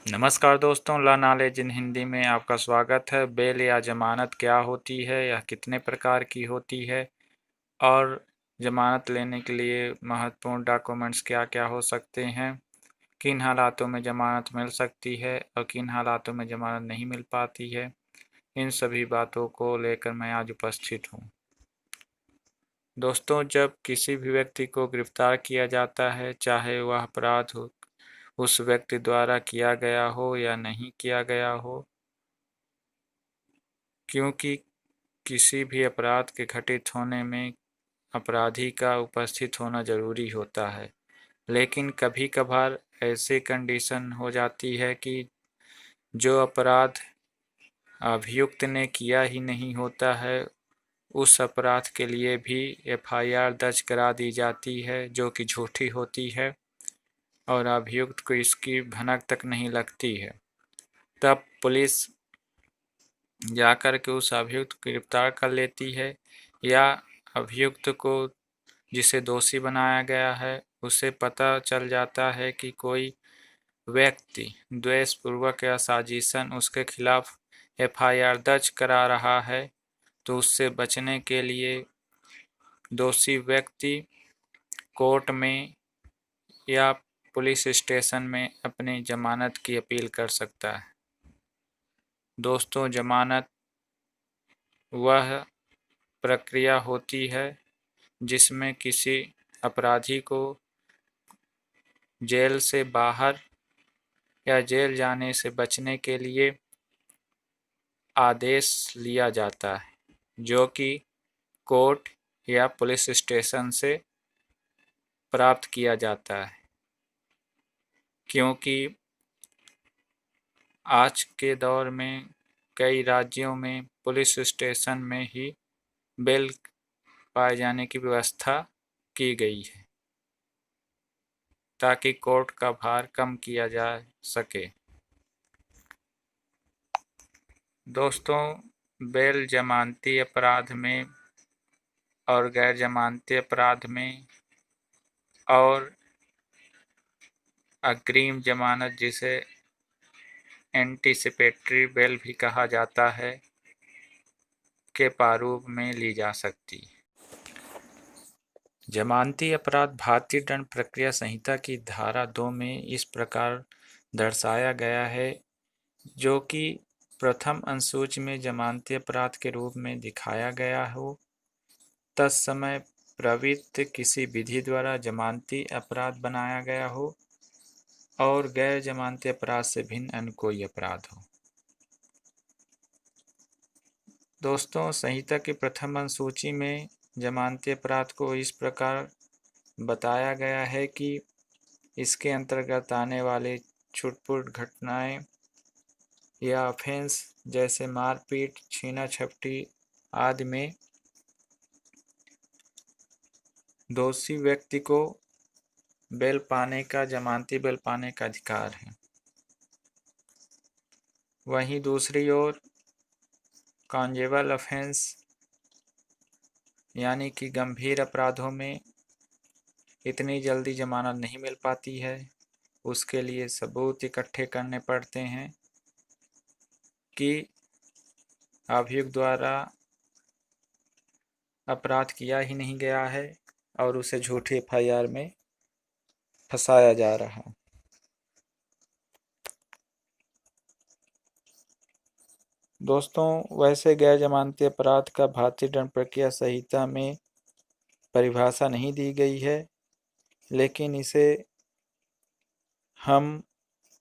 नमस्कार दोस्तों, ला knowledge in Hindi में आपका स्वागत है। बेल या जमानत क्या होती है, यह कितने प्रकार की होती है और जमानत लेने के लिए महत्वपूर्ण डॉक्यूमेंट्स क्या क्या हो सकते हैं, किन हालातों में जमानत मिल सकती है और किन हालातों में जमानत नहीं मिल पाती है, इन सभी बातों को लेकर मैं आज उपस्थित हूँ। दोस्तों, जब किसी भी व्यक्ति को गिरफ्तार किया जाता है, चाहे वह अपराध हो उस व्यक्ति द्वारा किया गया हो या नहीं किया गया हो, क्योंकि किसी भी अपराध के घटित होने में अपराधी का उपस्थित होना जरूरी होता है। लेकिन कभी कभार ऐसी कंडीशन हो जाती है कि जो अपराध अभियुक्त ने किया ही नहीं होता है, उस अपराध के लिए भी एफआईआर दर्ज करा दी जाती है, जो कि झूठी होती है और अभियुक्त को इसकी भनक तक नहीं लगती है। तब पुलिस जाकर के उस अभियुक्त को गिरफ्तार कर लेती है या अभियुक्त को, जिसे दोषी बनाया गया है, उसे पता चल जाता है कि कोई व्यक्ति द्वेषपूर्वक या साजिशन उसके खिलाफ एफआईआर दर्ज करा रहा है, तो उससे बचने के लिए दोषी व्यक्ति कोर्ट में या पुलिस स्टेशन में अपनी जमानत की अपील कर सकता है। दोस्तों, जमानत वह प्रक्रिया होती है जिसमें किसी अपराधी को जेल से बाहर या जेल जाने से बचने के लिए आदेश लिया जाता है, जो कि कोर्ट या पुलिस स्टेशन से प्राप्त किया जाता है। क्योंकि आज के दौर में कई राज्यों में पुलिस स्टेशन में ही बेल पाए जाने की व्यवस्था की गई है, ताकि कोर्ट का भार कम किया जा सके। दोस्तों, बेल जमानती अपराध में और गैर जमानती अपराध में और अग्रिम जमानत, जिसे एंटीसिपेटरी बेल भी कहा जाता है, के प्रारूप में ली जा सकती है। जमानती अपराध भारतीय दंड प्रक्रिया संहिता की धारा 2 में इस प्रकार दर्शाया गया है, जो कि प्रथम अनुसूची में जमानती अपराध के रूप में दिखाया गया हो, तत्समय प्रवृत्त किसी विधि द्वारा जमानती अपराध बनाया गया हो और गैर जमानती अपराध से भिन्न अन्य कोई अपराध हो। दोस्तों, संहिता की प्रथम अनुसूची में जमानती अपराध को इस प्रकार बताया गया है कि इसके अंतर्गत आने वाले छुटपुट घटनाएं या ऑफेंस जैसे मारपीट, छीना झपटी आदि में दोषी व्यक्ति को बेल पाने का, जमानती बेल पाने का अधिकार है। वहीं दूसरी ओर कॉन्जेबल ऑफेंस यानी कि गंभीर अपराधों में इतनी जल्दी जमानत नहीं मिल पाती है। उसके लिए सबूत इकट्ठे करने पड़ते हैं कि अभियुक्त द्वारा अपराध किया ही नहीं गया है और उसे झूठी एफआईआर में फंसाया जा रहा है। दोस्तों, वैसे गैर जमानती अपराध का भारतीय दंड प्रक्रिया संहिता में परिभाषा नहीं दी गई है, लेकिन इसे हम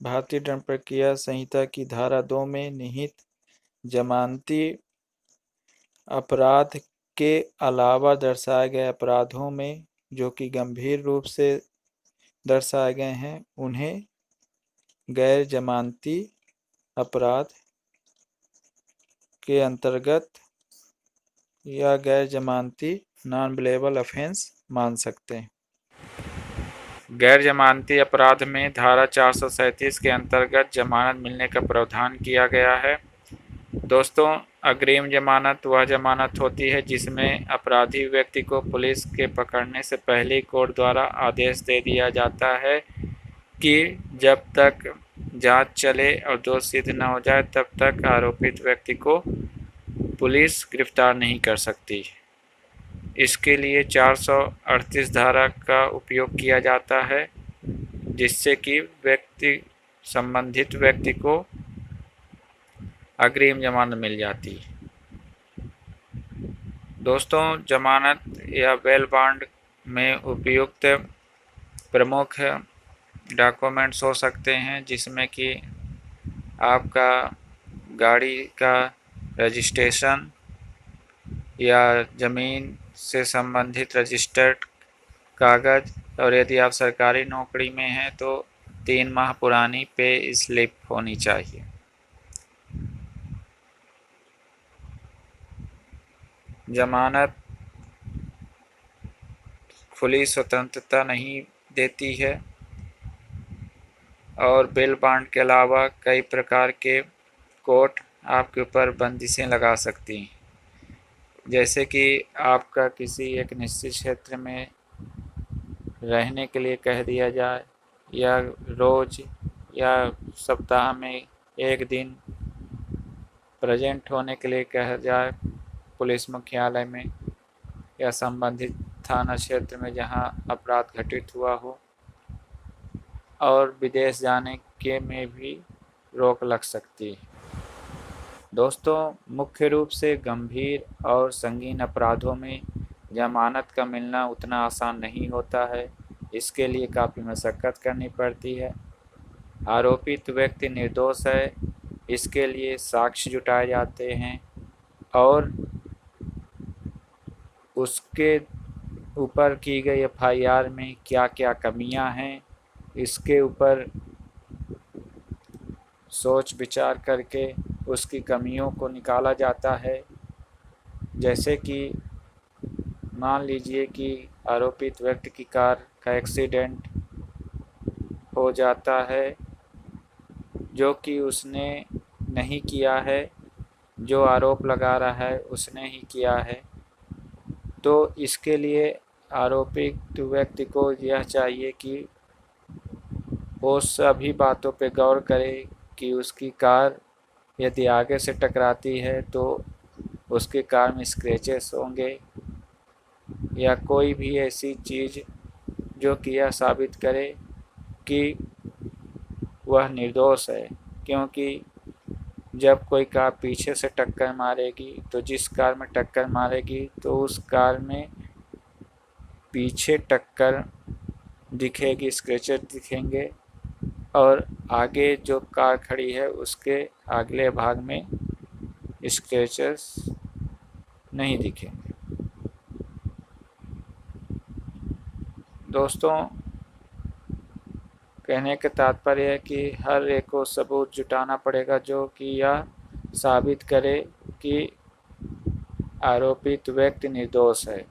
भारतीय दंड प्रक्रिया संहिता की धारा 2 में निहित जमानती अपराध के अलावा दर्शाए गए अपराधों में, जो कि गंभीर रूप से दर्शाए गए हैं, उन्हें गैर जमानती अपराध के अंतर्गत या गैर जमानती नॉन बेलेबल ऑफेंस मान सकते हैं। गैर जमानती अपराध में धारा 437 के अंतर्गत जमानत मिलने का प्रावधान किया गया है। दोस्तों, अग्रिम जमानत वह जमानत होती है जिसमें अपराधी व्यक्ति को पुलिस के पकड़ने से पहले कोर्ट द्वारा आदेश दे दिया जाता है कि जब तक जांच चले और दोष सिद्ध न हो जाए तब तक आरोपित व्यक्ति को पुलिस गिरफ्तार नहीं कर सकती। इसके लिए 438 धारा का उपयोग किया जाता है, जिससे कि संबंधित व्यक्ति को अग्रिम जमानत मिल जाती है। दोस्तों, जमानत या बेल बॉन्ड में उपयुक्त प्रमुख डॉक्यूमेंट्स हो सकते हैं, जिसमें कि आपका गाड़ी का रजिस्ट्रेशन या ज़मीन से संबंधित रजिस्टर्ड कागज़, और यदि आप सरकारी नौकरी में हैं तो 3 माह पुरानी पे स्लिप होनी चाहिए। जमानत खुली स्वतंत्रता नहीं देती है और बेल बॉन्ड के अलावा कई प्रकार के कोर्ट आपके ऊपर बंदिशें लगा सकती हैं, जैसे कि आपका किसी एक निश्चित क्षेत्र में रहने के लिए कह दिया जाए, या रोज़ या सप्ताह में एक दिन प्रेजेंट होने के लिए कहा जाए पुलिस मुख्यालय में या संबंधित थाना क्षेत्र में जहां अपराध घटित हुआ हो, और विदेश जाने के में भी रोक लग सकती है। दोस्तों, मुख्य रूप से गंभीर और संगीन अपराधों में जमानत का मिलना उतना आसान नहीं होता है। इसके लिए काफ़ी मशक्क़त करनी पड़ती है। आरोपित व्यक्ति निर्दोष है, इसके लिए साक्ष्य जुटाए जाते हैं और उसके ऊपर की गई एफआईआर में क्या क्या कमियां हैं, इसके ऊपर सोच विचार करके उसकी कमियों को निकाला जाता है। जैसे कि मान लीजिए कि आरोपित व्यक्ति की कार का एक्सीडेंट हो जाता है, जो कि उसने नहीं किया है, जो आरोप लगा रहा है उसने ही किया है। तो इसके लिए आरोपित व्यक्ति को यह चाहिए कि वो सभी बातों पे गौर करे कि उसकी कार यदि आगे से टकराती है तो उसकी कार में स्क्रैचेस होंगे, या कोई भी ऐसी चीज़ जो कि यह साबित करे कि वह निर्दोष है। क्योंकि जब कोई कार पीछे से टक्कर मारेगी तो जिस कार में टक्कर मारेगी तो उस कार में पीछे टक्कर दिखेगी, स्क्रैचेस दिखेंगे, और आगे जो कार खड़ी है उसके अगले भाग में स्क्रैचेस नहीं दिखेंगे। दोस्तों, कहने का तात्पर्य है कि हर एक को सबूत जुटाना पड़ेगा जो कि यह साबित करे कि आरोपित व्यक्ति निर्दोष है।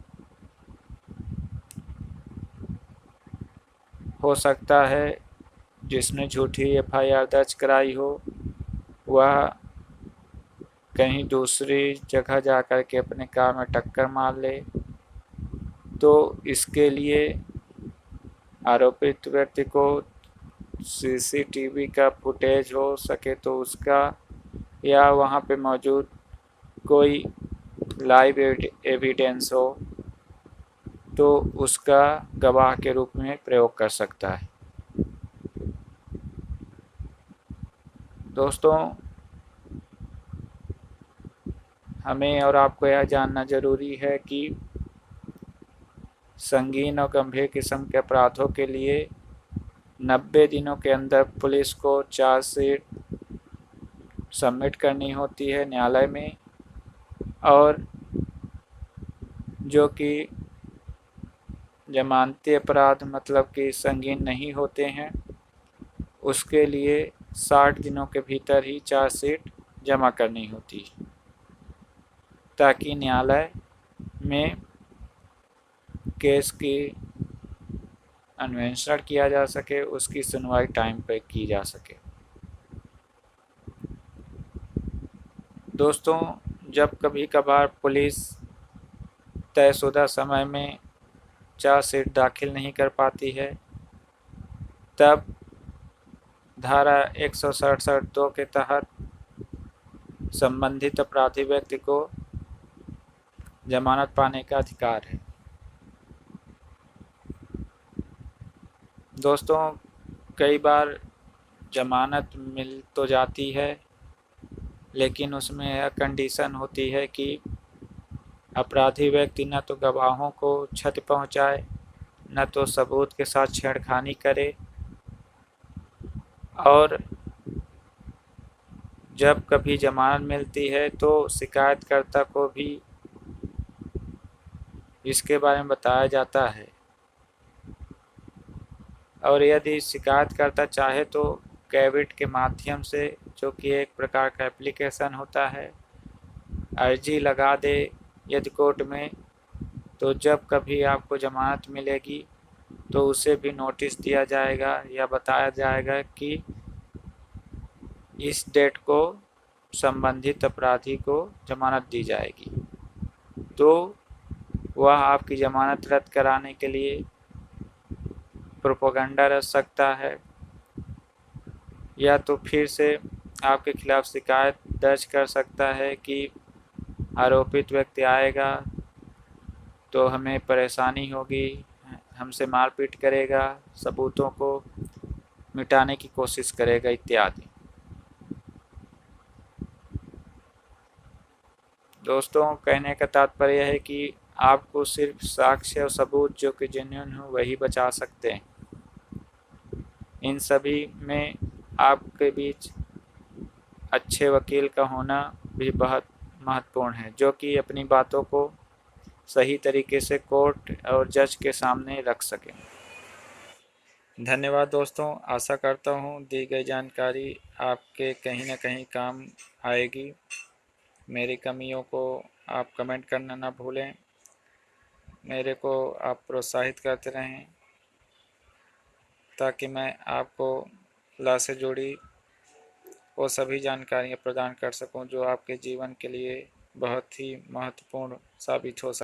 हो सकता है जिसने झूठी एफआईआर दर्ज कराई हो वह कहीं दूसरी जगह जाकर के अपने कार में टक्कर मार ले, तो इसके लिए आरोपित व्यक्ति को सीसीटीवी का फुटेज हो सके तो उसका, या वहाँ पे मौजूद कोई लाइव एविडेंस हो तो उसका गवाह के रूप में प्रयोग कर सकता है। दोस्तों, हमें और आपको यह जानना ज़रूरी है कि संगीन और गंभीर किस्म के अपराधों के लिए 90 दिनों के अंदर पुलिस को चार्जशीट सबमिट करनी होती है न्यायालय में, और जो कि जमानती अपराध मतलब कि संगीन नहीं होते हैं उसके लिए 60 दिनों के भीतर ही चार्जशीट जमा करनी होती है, ताकि न्यायालय में केस की अन्वेषण किया जा सके, उसकी सुनवाई टाइम पर की जा सके। दोस्तों, जब कभी कभार पुलिस तयशुदा समय में चार्जशीट दाखिल नहीं कर पाती है, तब धारा 167(2) के तहत संबंधित अपराधी व्यक्ति को जमानत पाने का अधिकार है। दोस्तों, कई बार जमानत मिल तो जाती है, लेकिन उसमें यह कंडीशन होती है कि अपराधी व्यक्ति न तो गवाहों को क्षति पहुंचाए, न तो सबूत के साथ छेड़खानी करे, और जब कभी जमानत मिलती है तो शिकायतकर्ता को भी इसके बारे में बताया जाता है, और यदि शिकायतकर्ता चाहे तो कैविट के माध्यम से, जो कि एक प्रकार का एप्लीकेशन होता है, अर्जी लगा दे यदि कोर्ट में, तो जब कभी आपको जमानत मिलेगी तो उसे भी नोटिस दिया जाएगा या बताया जाएगा कि इस डेट को संबंधित अपराधी को जमानत दी जाएगी, तो वह आपकी जमानत रद्द कराने के लिए प्रोपेगेंडा रच सकता है, या तो फिर से आपके खिलाफ शिकायत दर्ज कर सकता है कि आरोपित व्यक्ति आएगा तो हमें परेशानी होगी, हमसे मारपीट करेगा, सबूतों को मिटाने की कोशिश करेगा इत्यादि। दोस्तों, कहने का तात्पर्य है कि आपको सिर्फ साक्ष्य और सबूत जो कि जेन्युइन हो वही बचा सकते हैं। इन सभी में आपके बीच अच्छे वकील का होना भी बहुत महत्वपूर्ण है, जो कि अपनी बातों को सही तरीके से कोर्ट और जज के सामने रख सकें। धन्यवाद दोस्तों, आशा करता हूँ दी गई जानकारी आपके कहीं ना कहीं काम आएगी। मेरी कमियों को आप कमेंट करना ना भूलें, मेरे को आप प्रोत्साहित करते रहें ताकि मैं आपको लॉ से जुड़ी वो सभी जानकारियाँ प्रदान कर सकूं जो आपके जीवन के लिए बहुत ही महत्वपूर्ण साबित हो सकती हैं।